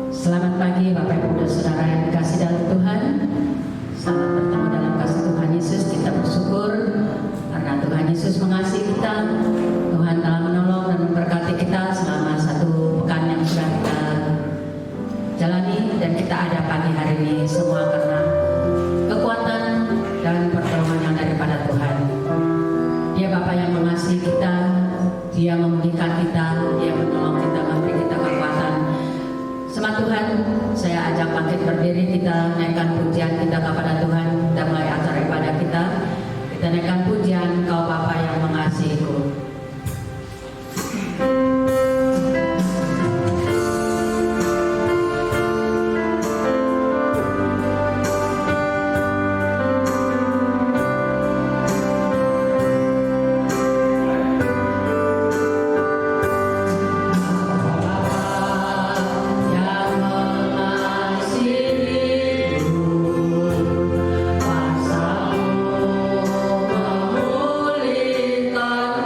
Selamat pagi Bapak Ibu dan Saudara yang dikasih dalam Tuhan. Selamat bertemu dalam kasih Tuhan Yesus. Kita bersyukur karena Tuhan Yesus mengasihi kita. Tuhan telah menolong dan memberkati kita selama satu pekan yang sudah kita jalani, dan kita ada pagi hari ini semua karena kekuatan dan pertolongan yang daripada Tuhan. Dia Bapa yang mengasihi kita, Dia memulihkan kita, Dia menolong kita, memberi kita kekuatan. Sama Tuhan, saya ajak bangkit berdiri, kita naikkan pujian kita kepada Tuhan. Kita mulai acara ibadah kita. Kita naikkan pujian, Kau Bapa yang mengasihiku. Memulihkan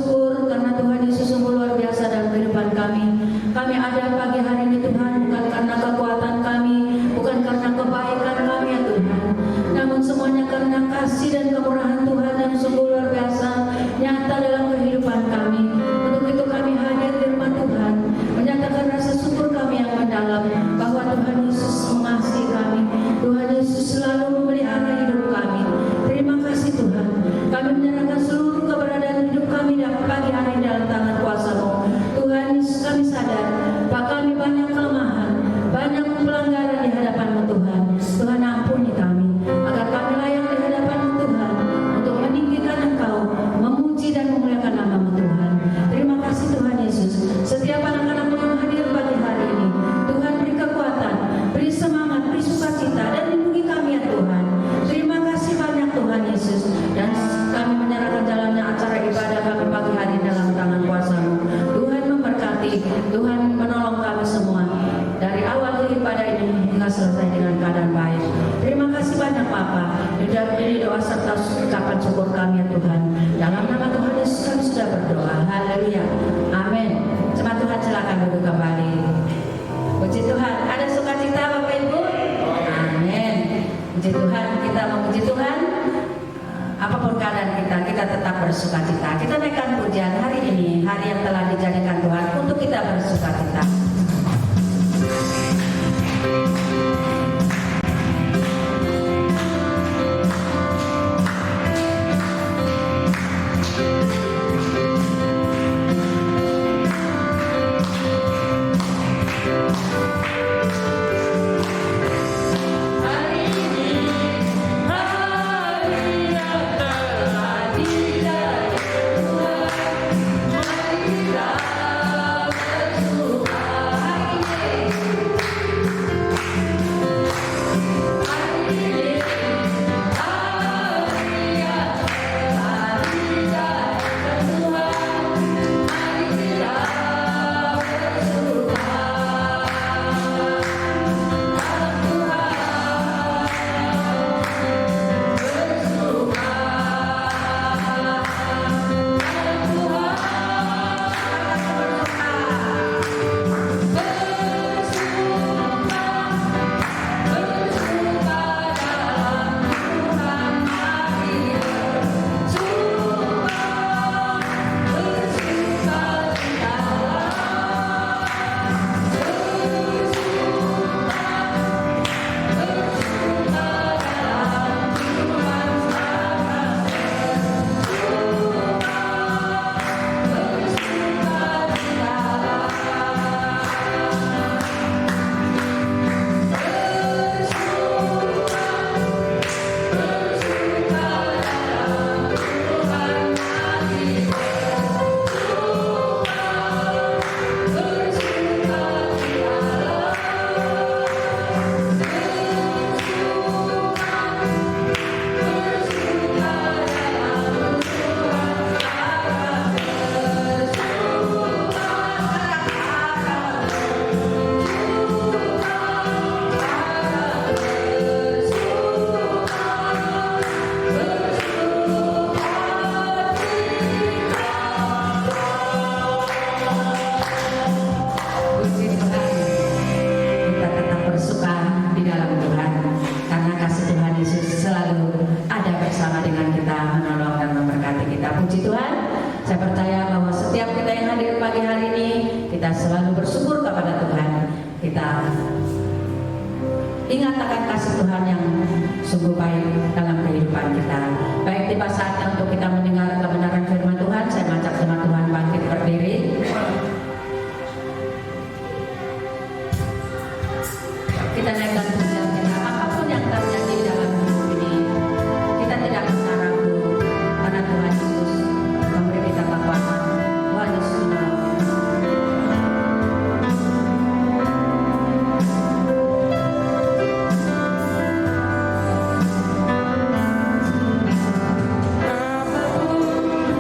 bersyukur karena Tuhan Yesus sungguh luar biasa dalam kehidupan kami. Kami ada pagi hari ini Tuhan bukan karena kekuatan kami, bukan karena kebaikan kami ya Tuhan, namun semuanya karena kasih dan kemurahan Tuhan yang sungguh luar biasa nyata dalam kehidupan kami. Untuk itu kami hadir di rumah Tuhan, menyatakan rasa syukur kami yang mendalam bahwa Tuhan Yesus mengasihi kami. Tuhan Yesus selalu memelihara hidup kami. Terima kasih Tuhan. Kami menyerahkan seluruh keberadaan hidup kami dalam pagi hari dalam tangan kuasa-Mu. Tuhan Yesus, kami sadar bahwa kami banyak kelemahan, banyak pelanggaran di hadapan-Mu Tuhan. Tuhan ampuni kami, agar kami layak di hadapan-Mu Tuhan, untuk meninggikan Engkau, memuji dan memuliakan nama-Mu Tuhan. Terima kasih Tuhan Yesus. Setiap anak-anak-Mu yang hadir pagi hari ini, Tuhan beri kekuatan, beri semangat, beri sukacita, dan lindungi kami ya Tuhan. Terima kasih banyak Tuhan Yesus. Dan kami menyerahkan jalannya acara ibadah kami pagi hari dalam tangan kuasa-Mu. Tuhan memberkati, Tuhan menolong kami semua dari awal ibadah ini hingga selesai dengan keadaan baik. Terima kasih banyak Bapa. Ini doa serta ucapan syukur kami ya Tuhan. Dalam nama Tuhan Yesus kami sudah berdoa. Haleluya. Amin. Jemaat Tuhan silakan duduk kembali. Puji Tuhan. Ada sukacita Bapak Ibu? Amin. Puji Tuhan. Kita memuji Tuhan. Apapun keadaan kita tetap bersukacita. Kita naikkan pujian hari ini, hari yang telah dijadikan Tuhan untuk kita bersukacita. Ingat akan kasih Tuhan yang sungguh baik dalam kehidupan kita. Baik, tiba saatnya untuk kita mendengar kebenaran firman Tuhan. Saya mengajak jemaat Tuhan bangkit berdiri. Kita naikkan pujian kita. Apapun yang terjadi dalam hidup ini, kita tidak usah ragu, karena Tuhan Yesus memberi kita kekuatan. Tuhan Yesus menolong. Apapun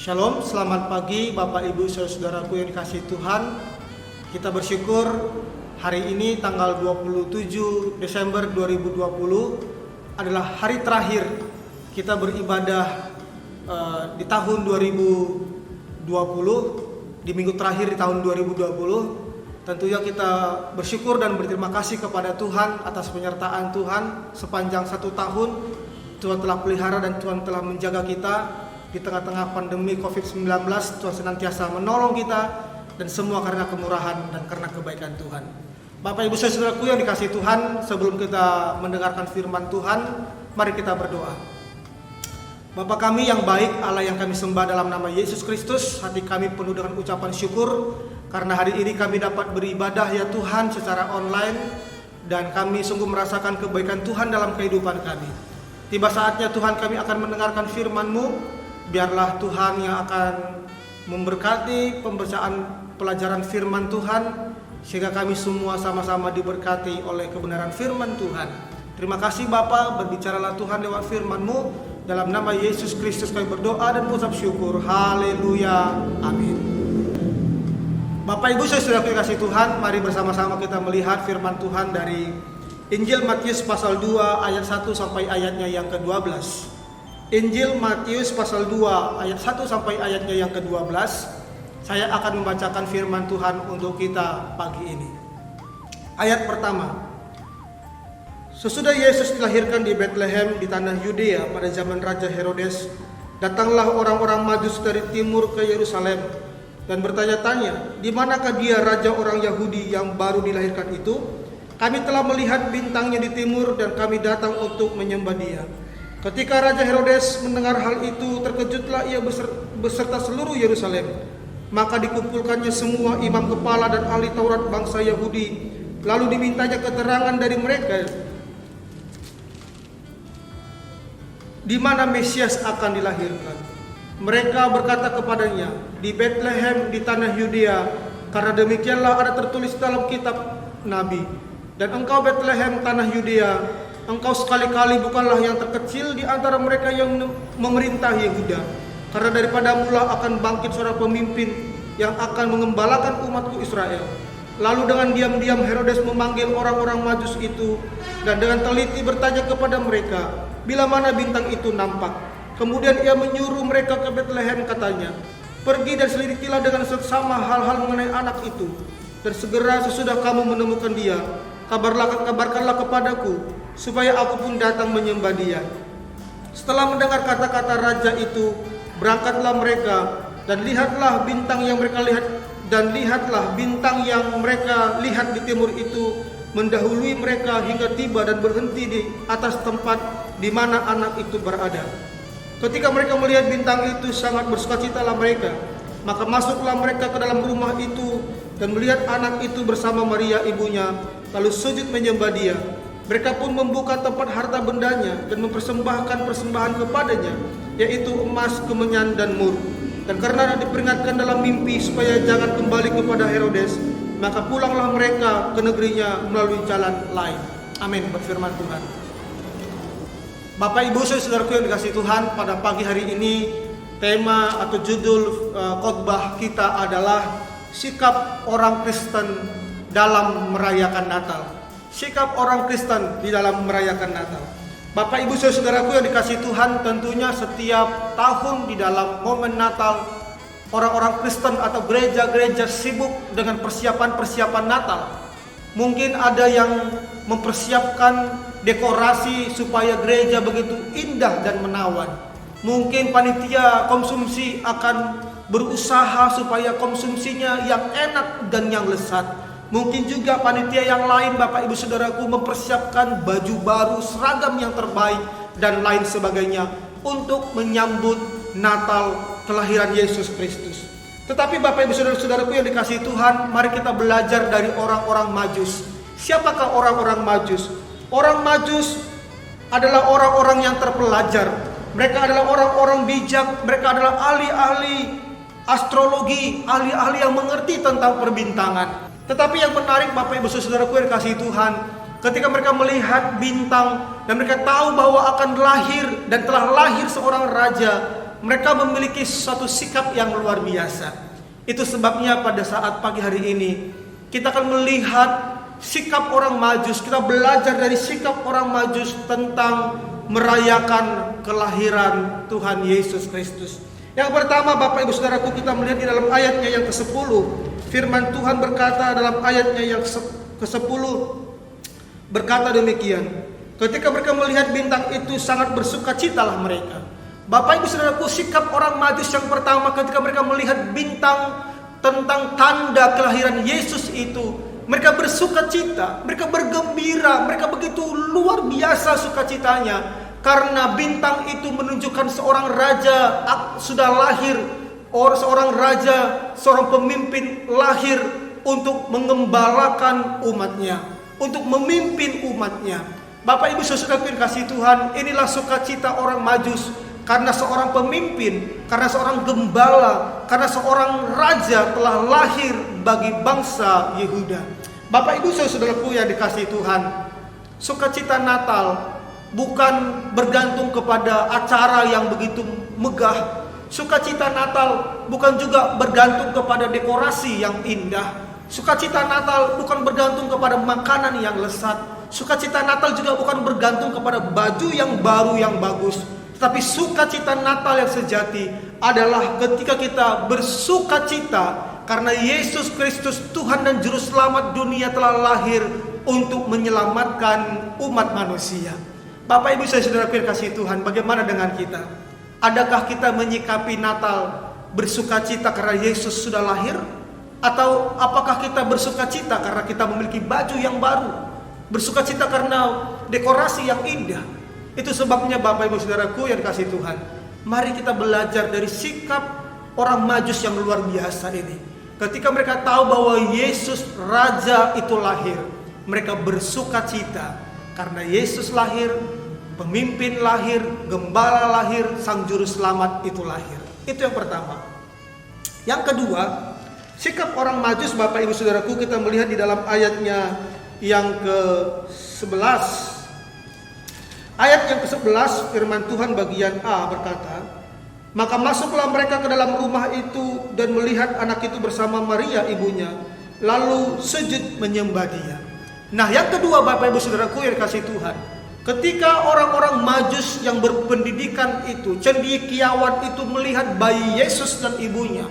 Shalom, selamat pagi Bapak Ibu Saudaraku yang dikasihi Tuhan. Kita bersyukur hari ini tanggal 27 Desember 2020 adalah hari terakhir kita beribadah di tahun 2020, di minggu terakhir di tahun 2020. Tentunya kita bersyukur dan berterima kasih kepada Tuhan atas penyertaan Tuhan sepanjang 1 tahun. Tuhan telah pelihara dan Tuhan telah menjaga kita di tengah-tengah pandemi COVID-19. Tuhan senantiasa menolong kita, dan semua karena kemurahan dan karena kebaikan Tuhan. Bapak Ibu Saudaraku yang dikasihi Tuhan, sebelum kita mendengarkan firman Tuhan, mari kita berdoa. Bapa kami yang baik, Allah yang kami sembah dalam nama Yesus Kristus, hati kami penuh dengan ucapan syukur karena hari ini kami dapat beribadah ya Tuhan secara online, dan kami sungguh merasakan kebaikan Tuhan dalam kehidupan kami. Tiba saatnya Tuhan kami akan mendengarkan firman-Mu. Biarlah Tuhan yang akan memberkati pembacaan pelajaran firman Tuhan, sehingga kami semua sama-sama diberkati oleh kebenaran firman Tuhan. Terima kasih Bapa, berbicaralah Tuhan lewat firman-Mu. Dalam nama Yesus Kristus kami berdoa dan mengucap syukur. Haleluya. Amin. Bapak Ibu Saudara yang dikasihi Tuhan, mari bersama-sama kita melihat firman Tuhan dari Injil Matius pasal 2 ayat 1 sampai ayatnya yang ke-12. Injil Matius pasal 2 ayat 1 sampai ayatnya yang ke-12. Saya akan membacakan firman Tuhan untuk kita pagi ini. Ayat pertama. Sesudah Yesus dilahirkan di Bethlehem di tanah Yudea pada zaman Raja Herodes, datanglah orang-orang Majus dari timur ke Yerusalem dan bertanya-tanya, "Di manakah dia raja orang Yahudi yang baru dilahirkan itu? Kami telah melihat bintangnya di timur dan kami datang untuk menyembah dia." Ketika Raja Herodes mendengar hal itu, terkejutlah ia beserta seluruh Yerusalem. Maka dikumpulkannya semua imam kepala dan ahli Taurat bangsa Yahudi. Lalu dimintanya keterangan dari mereka di mana Mesias akan dilahirkan. Mereka berkata kepadanya, "Di Bethlehem di tanah Yudea, karena demikianlah ada tertulis dalam kitab Nabi. Dan engkau Bethlehem tanah Yudea, engkau sekali-kali bukanlah yang terkecil di antara mereka yang memerintah Yehuda, karena daripada mula akan bangkit seorang pemimpin yang akan mengembalakan umatku Israel." Lalu dengan diam-diam Herodes memanggil orang-orang Majus itu dan dengan teliti bertanya kepada mereka, bila mana bintang itu nampak. Kemudian ia menyuruh mereka ke Bethlehem, katanya, "Pergi dan selidikilah dengan seksama hal-hal mengenai anak itu, dan segera sesudah kamu menemukan dia, kabarkanlah kepadaku, supaya aku pun datang menyembah dia." Setelah mendengar kata-kata raja itu, berangkatlah mereka, dan lihatlah bintang yang mereka lihat di timur itu mendahului mereka hingga tiba dan berhenti di atas tempat di mana anak itu berada. Ketika mereka melihat bintang itu, sangat bersukacitalah mereka. Maka masuklah mereka ke dalam rumah itu dan melihat anak itu bersama Maria ibunya, lalu sujud menyembah dia. Mereka pun membuka tempat harta bendanya dan mempersembahkan persembahan kepadanya, yaitu emas, kemenyan, dan mur. Dan karena diperingatkan dalam mimpi supaya jangan kembali kepada Herodes, maka pulanglah mereka ke negerinya melalui jalan lain. Amin. Berfirman Tuhan. Bapak Ibu Saudaraku yang dikasihi Tuhan, pada pagi hari ini tema atau judul khotbah kita adalah sikap orang Kristen dalam merayakan Natal. Sikap orang Kristen di dalam merayakan Natal. Bapak Ibu Saudaraku yang dikasihi Tuhan, tentunya setiap tahun di dalam momen Natal, orang-orang Kristen atau gereja-gereja sibuk dengan persiapan-persiapan Natal. Mungkin ada yang mempersiapkan dekorasi supaya gereja begitu indah dan menawan. Mungkin panitia konsumsi akan berusaha supaya konsumsinya yang enak dan yang lezat. Mungkin juga panitia yang lain, Bapak Ibu Saudaraku, mempersiapkan baju baru, seragam yang terbaik, dan lain sebagainya untuk menyambut Natal kelahiran Yesus Kristus. Tetapi Bapak Ibu Saudara-saudaraku yang dikasihi Tuhan, mari kita belajar dari orang-orang Majus. Siapakah orang-orang Majus? Orang Majus adalah orang-orang yang terpelajar. Mereka adalah orang-orang bijak. Mereka adalah ahli-ahli astrologi, ahli-ahli yang mengerti tentang perbintangan. Tetapi yang menarik Bapak Ibu Saudaraku yang dikasihi Tuhan, ketika mereka melihat bintang dan mereka tahu bahwa akan lahir dan telah lahir seorang raja, mereka memiliki suatu sikap yang luar biasa. Itu sebabnya pada saat pagi hari ini kita akan melihat sikap orang Majus. Kita belajar dari sikap orang Majus tentang merayakan kelahiran Tuhan Yesus Kristus. Yang pertama, Bapak Ibu Saudaraku, kita melihat di dalam ayatnya yang ke-10. Firman Tuhan berkata dalam ayatnya yang ke-10, berkata demikian. Ketika mereka melihat bintang itu, sangat bersukacitalah mereka. Bapak Ibu Saudaraku, sikap orang Majus yang pertama ketika mereka melihat bintang tentang tanda kelahiran Yesus itu, mereka bersukacita, mereka bergembira, mereka begitu luar biasa sukacitanya. Karena bintang itu menunjukkan seorang raja sudah lahir, seorang raja, seorang pemimpin lahir untuk mengembalakan umatnya, untuk memimpin umatnya. Bapak Ibu Saudara yang kasih Tuhan, inilah sukacita orang Majus. Karena seorang pemimpin, karena seorang gembala, karena seorang raja telah lahir bagi bangsa Yehuda. Bapak Ibu Saudaraku yang dikasih Tuhan, sukacita Natal bukan bergantung kepada acara yang begitu megah. Sukacita Natal bukan juga bergantung kepada dekorasi yang indah. Sukacita Natal bukan bergantung kepada makanan yang lezat. Sukacita Natal juga bukan bergantung kepada baju yang baru yang bagus. Tetapi sukacita Natal yang sejati adalah ketika kita bersukacita karena Yesus Kristus Tuhan dan Juru Selamat dunia telah lahir untuk menyelamatkan umat manusia. Bapak Ibu saudara kasih Tuhan, bagaimana dengan kita? Adakah kita menyikapi Natal bersukacita karena Yesus sudah lahir? Atau apakah kita bersukacita karena kita memiliki baju yang baru? Bersukacita karena dekorasi yang indah? Itu sebabnya Bapak Ibu Saudaraku yang dikasih Tuhan, mari kita belajar dari sikap orang Majus yang luar biasa ini. Ketika mereka tahu bahwa Yesus Raja itu lahir, mereka bersukacita karena Yesus lahir, pemimpin lahir, gembala lahir, Sang Juru Selamat itu lahir. Itu yang pertama. Yang kedua, sikap orang Majus, Bapak Ibu Saudaraku, kita melihat di dalam ayatnya yang ke-11. Ayat yang ke-11, firman Tuhan bagian A berkata, maka masuklah mereka ke dalam rumah itu dan melihat anak itu bersama Maria ibunya, lalu sujud menyembah dia. Nah, yang kedua Bapak Ibu Saudaraku yang dikasih Tuhan, ketika orang-orang Majus yang berpendidikan itu, cendekiawan itu melihat bayi Yesus dan ibunya,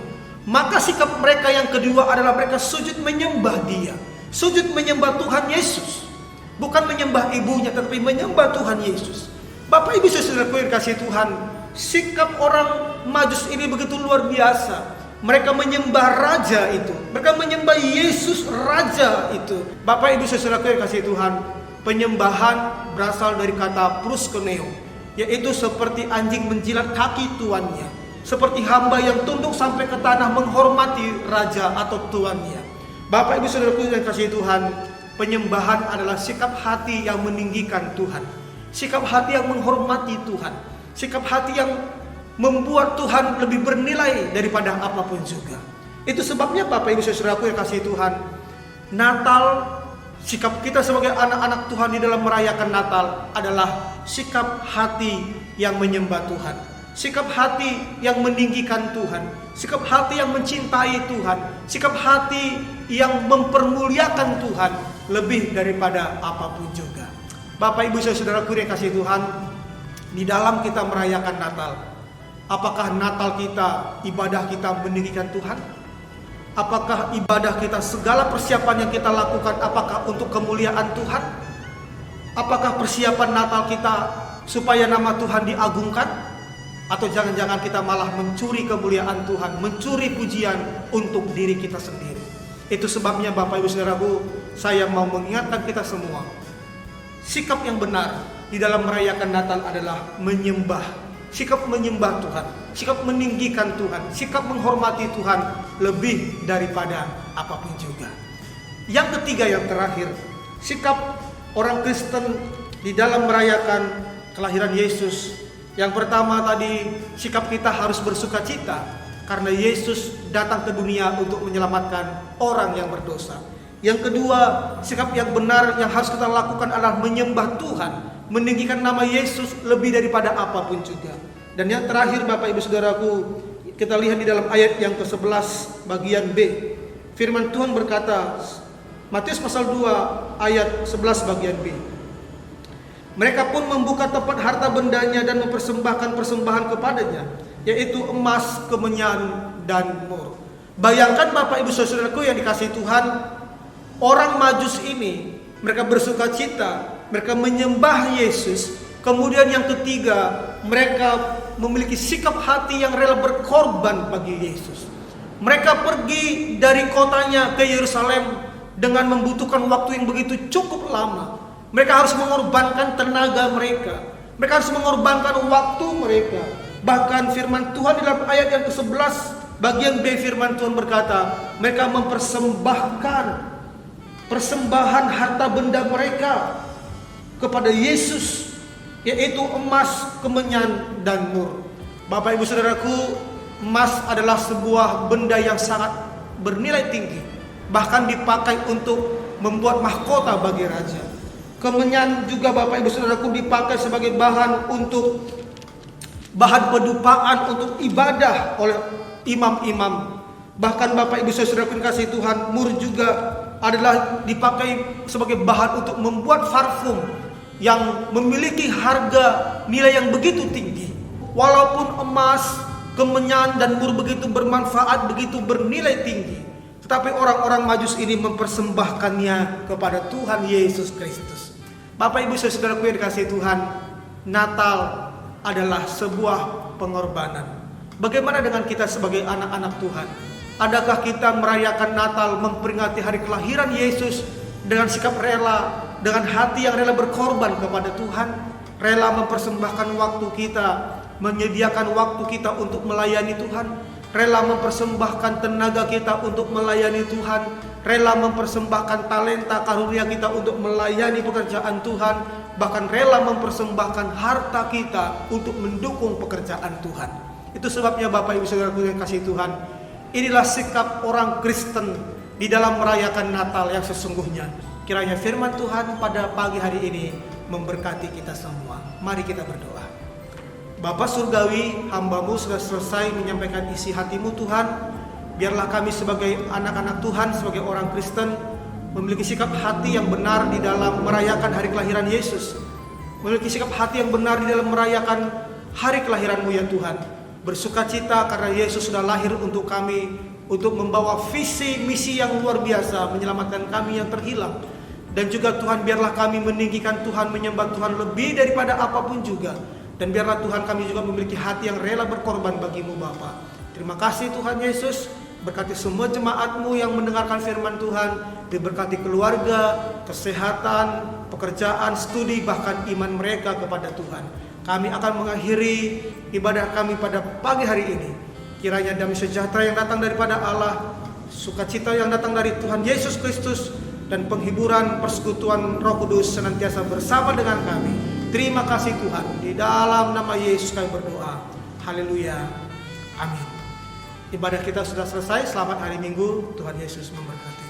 maka sikap mereka yang kedua adalah mereka sujud menyembah dia, sujud menyembah Tuhan Yesus. Bukan menyembah ibunya, tetapi menyembah Tuhan Yesus. Bapak Ibu saudaraku yang kasih Tuhan, sikap orang Majus ini begitu luar biasa. Mereka menyembah raja itu, mereka menyembah Yesus Raja itu. Bapak Ibu saudaraku yang kasih Tuhan, penyembahan berasal dari kata proskuneo, yaitu seperti anjing menjilat kaki tuannya, seperti hamba yang tunduk sampai ke tanah menghormati raja atau tuannya. Bapak Ibu saudaraku yang kasih Tuhan, penyembahan adalah sikap hati yang meninggikan Tuhan, sikap hati yang menghormati Tuhan, sikap hati yang membuat Tuhan lebih bernilai daripada apapun juga. Itu sebabnya Bapak Ibu saudaraku yang kasih Tuhan, Natal, sikap kita sebagai anak-anak Tuhan di dalam merayakan Natal adalah sikap hati yang menyembah Tuhan, sikap hati yang meninggikan Tuhan, sikap hati yang mencintai Tuhan, sikap hati yang mempermuliakan Tuhan lebih daripada apapun juga. Bapak Ibu saudaraku yang kasih Tuhan, di dalam kita merayakan Natal, apakah Natal kita, ibadah kita meninggikan Tuhan? Apakah ibadah kita, segala persiapan yang kita lakukan, apakah untuk kemuliaan Tuhan? Apakah persiapan Natal kita supaya nama Tuhan diagungkan? Atau jangan-jangan kita malah mencuri kemuliaan Tuhan, mencuri pujian untuk diri kita sendiri? Itu sebabnya Bapak Ibu saudaraku, saya mau mengingatkan kita semua, sikap yang benar di dalam merayakan Natal adalah menyembah, sikap menyembah Tuhan, sikap meninggikan Tuhan, sikap menghormati Tuhan lebih daripada apapun juga. Yang ketiga, yang terakhir, sikap orang Kristen di dalam merayakan kelahiran Yesus. Yang pertama tadi, sikap kita harus bersukacita karena Yesus datang ke dunia untuk menyelamatkan orang yang berdosa. Yang kedua, sikap yang benar yang harus kita lakukan adalah menyembah Tuhan, meninggikan nama Yesus lebih daripada apapun juga. Dan yang terakhir Bapak Ibu Saudaraku, kita lihat di dalam ayat yang ke-11 bagian B. Firman Tuhan berkata, Matius pasal 2 ayat 11 bagian B. Mereka pun membuka tempat harta bendanya dan mempersembahkan persembahan kepadanya, yaitu emas, kemenyan, dan mur. Bayangkan Bapak Ibu Saudaraku yang dikasihi Tuhan, orang Majus ini mereka bersuka cita, mereka menyembah Yesus. Kemudian yang ketiga, mereka memiliki sikap hati yang rela berkorban bagi Yesus. Mereka pergi dari kotanya ke Yerusalem dengan membutuhkan waktu yang begitu cukup lama. Mereka harus mengorbankan tenaga mereka. Mereka harus mengorbankan waktu mereka. Bahkan firman Tuhan di dalam ayat yang ke-11 bagian B, firman Tuhan berkata, mereka mempersembahkan persembahan harta benda mereka kepada Yesus, yaitu emas, kemenyan, dan mur. Bapak Ibu Saudaraku, emas adalah sebuah benda yang sangat bernilai tinggi, bahkan dipakai untuk membuat mahkota bagi raja. Kemenyan juga Bapak Ibu Saudaraku dipakai sebagai bahan pedupaan untuk ibadah oleh imam-imam. Bahkan Bapak Ibu Saudaraku kasih Tuhan, mur juga adalah dipakai sebagai bahan untuk membuat parfum yang memiliki harga nilai yang begitu tinggi. Walaupun emas, kemenyan, dan mur begitu bermanfaat, begitu bernilai tinggi, tetapi orang-orang Majus ini mempersembahkannya kepada Tuhan Yesus Kristus. Bapak Ibu Saudaraku yang dikasihi Tuhan, Natal adalah sebuah pengorbanan. Bagaimana dengan kita sebagai anak-anak Tuhan? Adakah kita merayakan Natal, memperingati hari kelahiran Yesus dengan sikap rela, dengan hati yang rela berkorban kepada Tuhan, rela mempersembahkan waktu kita, menyediakan waktu kita untuk melayani Tuhan, rela mempersembahkan tenaga kita untuk melayani Tuhan, rela mempersembahkan talenta karunia kita untuk melayani pekerjaan Tuhan, bahkan rela mempersembahkan harta kita untuk mendukung pekerjaan Tuhan. Itu sebabnya Bapak Ibu Saudaraku yang kasih Tuhan, inilah sikap orang Kristen di dalam merayakan Natal yang sesungguhnya. Kiranya firman Tuhan pada pagi hari ini memberkati kita semua. Mari kita berdoa. Bapa Surgawi, hamba-Mu sudah selesai menyampaikan isi hati-Mu Tuhan. Biarlah kami sebagai anak-anak Tuhan, sebagai orang Kristen, memiliki sikap hati yang benar di dalam merayakan hari kelahiran Yesus. Memiliki sikap hati yang benar di dalam merayakan hari kelahiran-Mu ya Tuhan. Bersukacita karena Yesus sudah lahir untuk kami, untuk membawa visi misi yang luar biasa, menyelamatkan kami yang terhilang. Dan juga Tuhan, biarlah kami meninggikan Tuhan, menyembah Tuhan lebih daripada apapun juga. Dan biarlah Tuhan kami juga memiliki hati yang rela berkorban bagi-Mu Bapa. Terima kasih Tuhan Yesus. Berkati semua jemaat-Mu yang mendengarkan firman Tuhan. Diberkati keluarga, kesehatan, pekerjaan, studi, bahkan iman mereka kepada Tuhan. Kami akan mengakhiri ibadah kami pada pagi hari ini. Kiranya damai sejahtera yang datang daripada Allah, sukacita yang datang dari Tuhan Yesus Kristus, dan penghiburan persekutuan Roh Kudus senantiasa bersama dengan kami. Terima kasih Tuhan. Di dalam nama Yesus kami berdoa. Haleluya. Amin. Ibadah kita sudah selesai. Selamat hari Minggu. Tuhan Yesus memberkati.